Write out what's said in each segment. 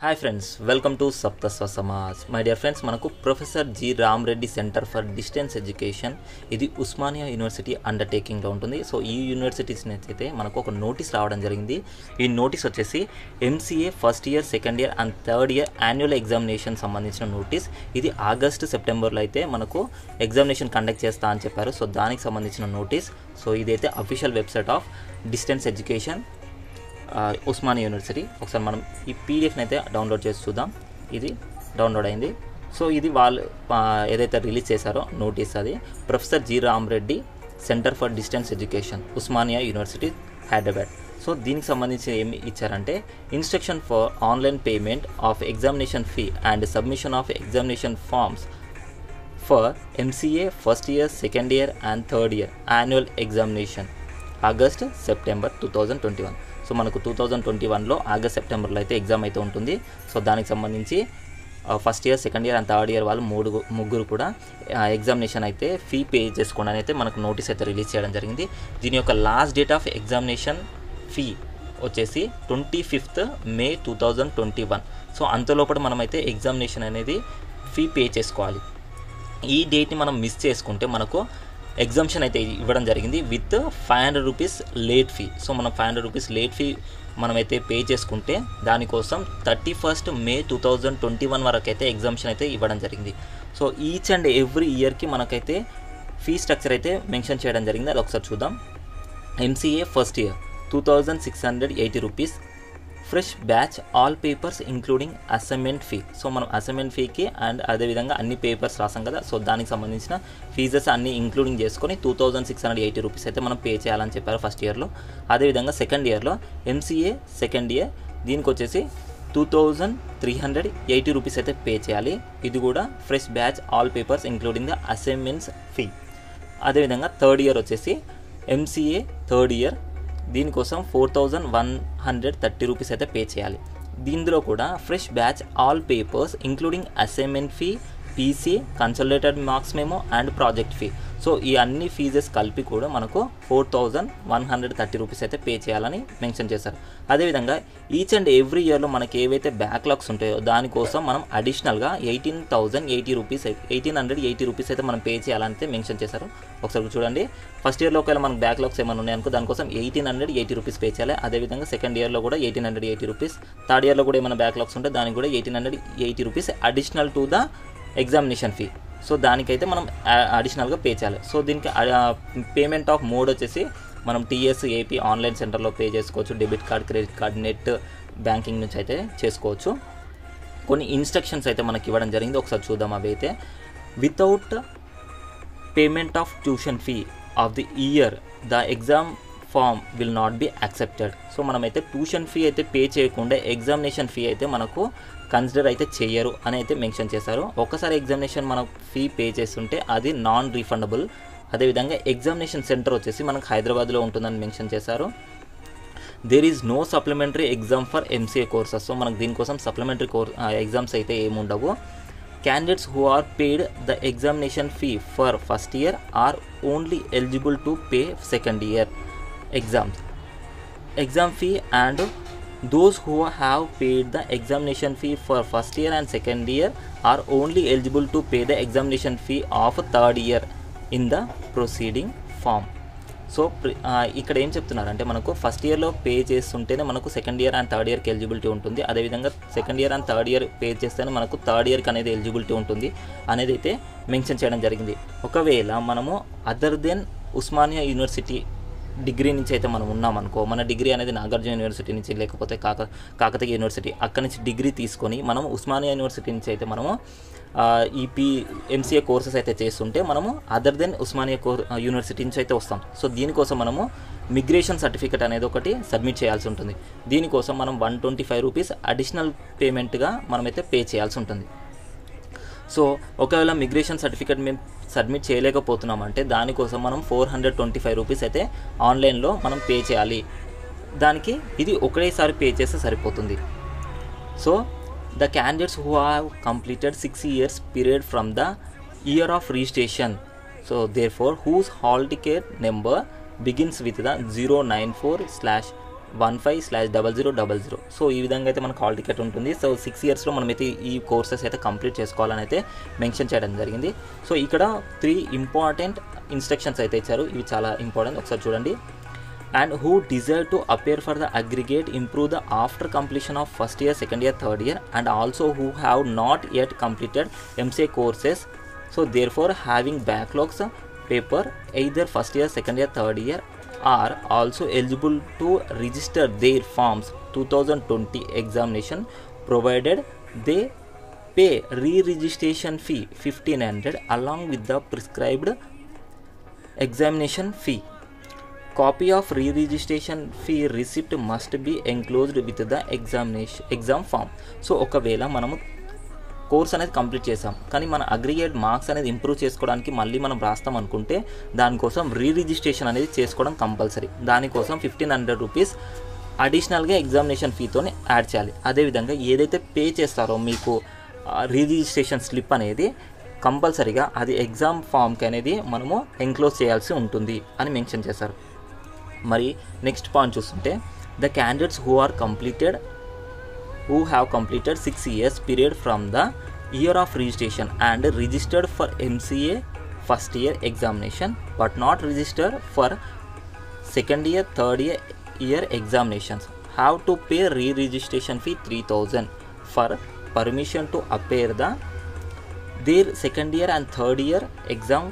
Hi friends, welcome to Saptaswa Samaj. My dear friends, మనకు professor G Ramareddy centre for distance education, ఇది Osmania university అండర్టేకింగ్లో ఉంటుంది. So ఈ universities అయితే మనకు ఒక నోటీస్ రావడం జరిగింది. ఈ నోటీస్ వచ్చేసి MCA first year, second year and third year annual examination సంబంధించిన నోటీస్. ఇది ఆగస్టు సెప్టెంబర్లో అయితే మనకు ఎగ్జామినేషన్ కండక్ట్ చేస్తా అని చెప్పారు. సో దానికి సంబంధించిన నోటీస్. సో ఇదైతే official website of distance education Osmania university. ఒకసారి మనం ఈ పీడిఎఫ్ని అయితే డౌన్లోడ్ చేసి చూద్దాం. ఇది డౌన్లోడ్ అయింది. సో ఇది వాళ్ళు ఏదైతే రిలీజ్ చేశారో నోటీస్, అది professor G Ramareddy centre for distance education Osmania university Hyderabad. So దీనికి సంబంధించి ఏమి ఇచ్చారంటే, instruction for online payment of examination fee and submission of examination forms for MCA first year, second year and third year annual examination August September 2021. So మనకు 2021లో August సెప్టెంబర్లో అయితే exam అయితే ఉంటుంది. సో దానికి సంబంధించి first year, second year and third year వాళ్ళు ముగ్గురు కూడా ఎగ్జామినేషన్ అయితే ఫీ పే చేసుకోండి అని అయితే మనకు నోటీస్ అయితే రిలీజ్ చేయడం జరిగింది. దీని యొక్క last date of examination fee వచ్చేసి 25th May 2021. సో అంతలోపల మనమైతే ఎగ్జామినేషన్ అనేది ఫీ పే చేసుకోవాలి. ఈ డేట్ని మనం మిస్ చేసుకుంటే మనకు ఎగ్జామ్షన్ అయితే ఇవ్వడం జరిగింది with 500 rupees late fee. So మనం 500 రూపీస్ లేట్ ఫీ మనమైతే పే చేసుకుంటే దానికోసం 31st May 2021 వరకు అయితే ఎగ్జామ్షన్ అయితే ఇవ్వడం జరిగింది. సో ఈచ్ అండ్ ఎవ్రీ ఇయర్కి మనకైతే ఫీ స్ట్రక్చర్ అయితే మెన్షన్ చేయడం జరిగింది. అది ఒకసారి చూద్దాం. MCA first year 2680 rupees, fresh batch all papers including assignment fee. So మనం అసైన్మెంట్ ఫీకి అండ్ అదేవిధంగా అన్ని పేపర్స్ రాసాం కదా, సో దానికి సంబంధించిన ఫీజెస్ అన్ని ఇంక్లూడింగ్ చేసుకొని 2680 రూపీస్ అయితే మనం పే చేయాలని చెప్పారు ఫస్ట్ ఇయర్లో. అదేవిధంగా సెకండ్ ఇయర్లో ఎంసీఏ సెకండ్ ఇయర్ దీనికి వచ్చేసి 2380 రూపీస్ అయితే పే చేయాలి. ఇది కూడా fresh batch all papers including the assignments fee. అదేవిధంగా థర్డ్ ఇయర్ వచ్చేసి ఎంసీఏ థర్డ్ ఇయర్ దీనికోసం 4130 రూపీస్ అయితే పే చేయాలి. దీనిలో కూడా fresh batch all papers including assignment fee, PC, consolidated marks memo and project fee. So ఈ అన్ని ఫీజెస్ కలిపి కూడా మనకు 4130 రూపీస్ అయితే పే చేయాలని మెన్షన్ చేశారు. అదేవిధంగా ఈచ్ అండ్ ఎవ్రీ ఇయర్లో మనకి ఏవైతే బ్యాక్లాగ్స్ ఉంటాయో దానికోసం మనం అడిషనల్గా 1880 రూపీస్ అయితే మనం పే చేయాలని అయితే మెన్షన్ చేశారు. ఒకసారి చూడండి. ఫస్ట్ ఇయర్లో ఒకవేళ మనకు బ్యాక్లాగ్స్ ఏమైనా ఉన్నాయనుకో దానికోసం 1880 రూపీస్ పే చేయాలి. అదేవిధంగా సెకండ్ ఇయర్లో కూడా 1880 రూపీస్, థర్డ్ ఇయర్లో కూడా ఏమైనా బ్యాక్లాగ్స్ ఉంటే దానికి కూడా 1880 rupees additional to the examination fee. So దానికైతే మనం అడిషనల్గా పే చేయాలి. సో దీనికి పేమెంట్ ఆఫ్ మోడ్ వచ్చేసి మనం టీఎస్ ఏపీ ఆన్లైన్ సెంటర్లో పే చేసుకోవచ్చు. Debit card, credit card, net banking నుంచి అయితే చేసుకోవచ్చు. కొన్ని ఇన్స్ట్రక్షన్స్ అయితే మనకి ఇవ్వడం జరిగింది. ఒకసారి చూద్దాం. అవి అయితే without payment of tuition fee of the year the exam form will not be accepted. So మనమైతే ట్యూషన్ ఫీ అయితే పే చేయకుండా ఎగ్జామినేషన్ ఫీ అయితే మనకు కన్సిడర్ అయితే చేయరు అని అయితే మెన్షన్ చేశారు. ఒకసారి ఎగ్జామినేషన్ మనం ఫీ పే చేస్తుంటే అది నాన్ రీఫండబుల్. అదేవిధంగా ఎగ్జామినేషన్ సెంటర్ వచ్చేసి మనకు హైదరాబాద్లో ఉంటుందని మెన్షన్ చేశారు. There is no supplementary exam for MCA courses. So మనకు దీనికోసం సప్లిమెంటరీ ఎగ్జామ్స్ అయితే ఏముండవు. Candidates who are paid the examination fee for first year are only eligible to pay second year exam fee, and those who have paid the examination fee for first year and second year are only eligible to pay the examination fee of third year in the proceeding form. So ఇక్కడ ఏం చెప్తున్నారంటే, మనకు first ఇయర్లో pay చేస్తుంటేనే మనకు second year and third ఇయర్కి eligibility ఉంటుంది. అదేవిధంగా second year and third year pay చేస్తేనే మనకు థర్డ్ ఇయర్కి అనేది ఎలిజిబిలిటీ ఉంటుంది అనేది అయితే మెన్షన్ చేయడం జరిగింది. ఒకవేళ మనము other than Osmania university degree నుంచి అయితే మనం ఉన్నామనుకో, మన డిగ్రీ అనేది నాగార్జున యూనివర్సిటీ నుంచి లేకపోతే కాకతీయ యూనివర్సిటీ అక్కడి నుంచి డిగ్రీ తీసుకొని మనం ఉస్మానియా యూనివర్సిటీ నుంచి అయితే మనము ఎంసీఏ కోర్సెస్ అయితే చేస్తుంటే మనము అదర్ దెన్ ఉస్మానియా యూనివర్సిటీ నుంచి అయితే వస్తాం. సో దీనికోసం మనము మిగ్రేషన్ సర్టిఫికేట్ అనేది ఒకటి సబ్మిట్ చేయాల్సి ఉంటుంది. దీనికోసం మనం 125 రూపీస్ అడిషనల్ పేమెంట్గా మనమైతే పే చేయాల్సి ఉంటుంది. సో ఒకవేళ మిగ్రేషన్ సర్టిఫికేట్ మేము సబ్మిట్ చేయలేకపోతున్నామంటే దానికోసం మనం 425 రూపీస్ అయితే ఆన్లైన్లో మనం పే చేయాలి. దానికి ఇది ఒకేసారి పే చేస్తే సరిపోతుంది. So the candidates who have completed 6 years period from the year of registration, so therefore whose hall ticket number begins with the 094/1 15/0000. So ఈ విధంగా అయితే మనకు హాల్ టికెట్ ఉంటుంది. సో 6 ఇయర్స్లో మనమైతే ఈ కోర్సెస్ అయితే కంప్లీట్ చేసుకోవాలని అయితే మెన్షన్ చేయడం జరిగింది. సో ఇక్కడ 3 ఇంపార్టెంట్ ఇన్స్ట్రక్షన్స్ అయితే ఇచ్చారు. ఇవి చాలా ఇంపార్టెంట్, ఒకసారి చూడండి. And who desire to appear for the aggregate improve the after completion of first year, second year, third year, and also who have not yet completed MCA courses, so therefore having backlogs paper either first year, second year, third year, are also eligible to register their forms 2020 examination, provided they pay re-registration fee 1500 along with the prescribed examination fee. Copy of re-registration fee receipt must be enclosed with the exam form. So ఒకవేళ మనము course అనేది complete చేసాం, కానీ మన aggregate marks అనేది improve చేసుకోవడానికి మళ్ళీ మనం రాస్తాం అనుకుంటే దానికోసం రీ-రిజిస్ట్రేషన్ అనేది చేసుకోవడం కంపల్సరీ. దానికోసం 1500 రూపీస్ అడిషనల్గా ఎగ్జామినేషన్ ఫీతోనే యాడ్ చేయాలి. అదేవిధంగా ఏదైతే పే చేస్తారో మీకు రీ-రిజిస్ట్రేషన్ స్లిప్ అనేది కంపల్సరీగా అది ఎగ్జామ్ ఫామ్కి అనేది మనము ఎంక్లోజ్ చేయాల్సి ఉంటుంది అని మెన్షన్ చేశారు. మరి నెక్స్ట్ పాయింట్ చూస్తుంటే the candidates who have completed 6 years period from the year of registration and registered for MCA first year examination but not registered for second year, third year examinations have to pay re-registration fee 3000 for permission to appear their second year and third year exam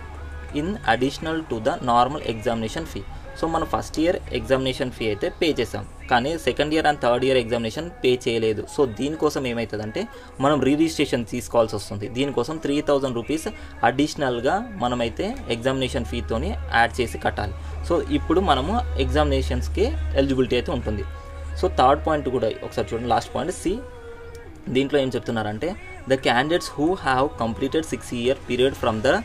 in additional to the normal examination fee. So మనం first year examination fee అయితే pay చేసాం, కానీ second year and third year examination pay చేయలేదు. So దీనికోసం ఏమవుతుందంటే మనం రీ-రిజిస్ట్రేషన్ తీసుకోవాల్సి వస్తుంది. దీనికోసం 3000 రూపీస్ అడిషనల్గా మనమైతే ఎగ్జామినేషన్ ఫీతోని యాడ్ చేసి కట్టాలి. సో ఇప్పుడు మనము ఎగ్జామినేషన్స్కి ఎలిజిబిలిటీ అయితే ఉంటుంది. సో థర్డ్ పాయింట్ కూడా ఒకసారి చూడండి, లాస్ట్ పాయింట్ సి. దీంట్లో ఏం చెప్తున్నారంటే the candidates who have completed 6 year period from the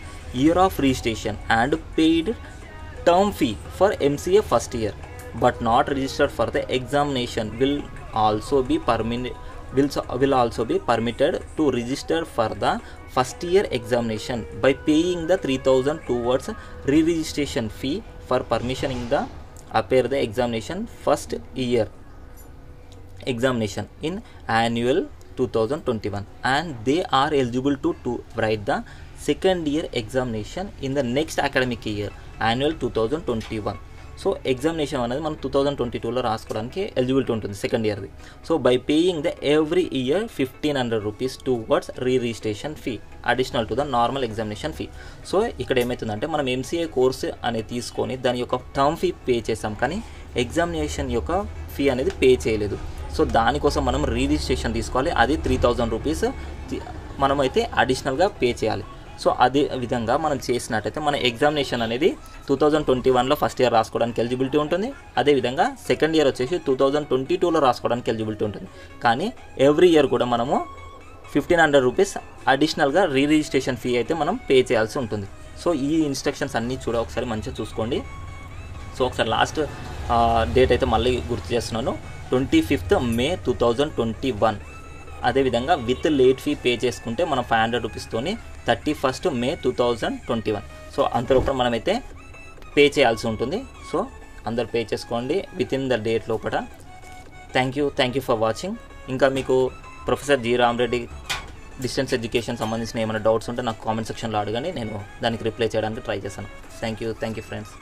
year of registration and paid term fee for MCA first year but not registered for the examination will also be permitted to register for the first year examination by paying the 3000 towards re-registration fee for permissioning the appear the examination first year examination in annual 2021, and they are eligible to write the second year examination in the next academic year annual 2021. So examination అనేది మనం 2022లో రాసుకోవడానికి eligibility ఉంటుంది second ఇయర్ది. So by paying the every year 1500 rupees towards re-registration fee additional to the normal examination fee. So ఇక్కడ ఏమవుతుందంటే మనం MCA course అనేది తీసుకొని దాని యొక్క టర్మ్ ఫీ పే చేసాం, కానీ ఎగ్జామినేషన్ యొక్క ఫీ అనేది పే చేయలేదు. సో దానికోసం మనం రీ-రిజిస్ట్రేషన్ తీసుకోవాలి. అది 3000 రూపీస్ మనమైతే అడిషనల్గా పే చేయాలి. సో అదే విధంగా మనం చేసినట్టయితే మన ఎగ్జామినేషన్ అనేది 2021లో ఫస్ట్ ఇయర్ రాసుకోవడానికి ఎలిజిబిలిటీ ఉంటుంది. అదేవిధంగా సెకండ్ ఇయర్ వచ్చేసి 2022లో రాసుకోవడానికి ఎలిజిబిలిటీ ఉంటుంది. కానీ ఎవ్రీ ఇయర్ కూడా మనము 1500 రూపీస్ అడిషనల్గా రీ-రిజిస్ట్రేషన్ ఫీ అయితే మనం పే చేయాల్సి ఉంటుంది. సో ఈ ఇన్స్ట్రక్షన్స్ అన్నీ ఒకసారి మంచిగా చూసుకోండి. సో ఒకసారి లాస్ట్ డేట్ అయితే మళ్ళీ గుర్తు చేస్తున్నాను, 25th May 2021. అదేవిధంగా విత్ లేట్ ఫీ పే చేసుకుంటే మనం 500 రూపీస్తోని 31st May 2021. సో అంతలోపల మనమైతే పే చేయాల్సి ఉంటుంది. సో అందరు పే చేసుకోండి విత్ ఇన్ ద డేట్ లోపల. Thank you for watching. ఇంకా మీకు professor G Rama Reddy distance education సంబంధించిన ఏమైనా డౌట్స్ ఉంటే నాకు కామెంట్ సెక్షన్లో అడగండి, నేను దానికి రిప్లై చేయడానికి ట్రై చేశాను. Thank you friends.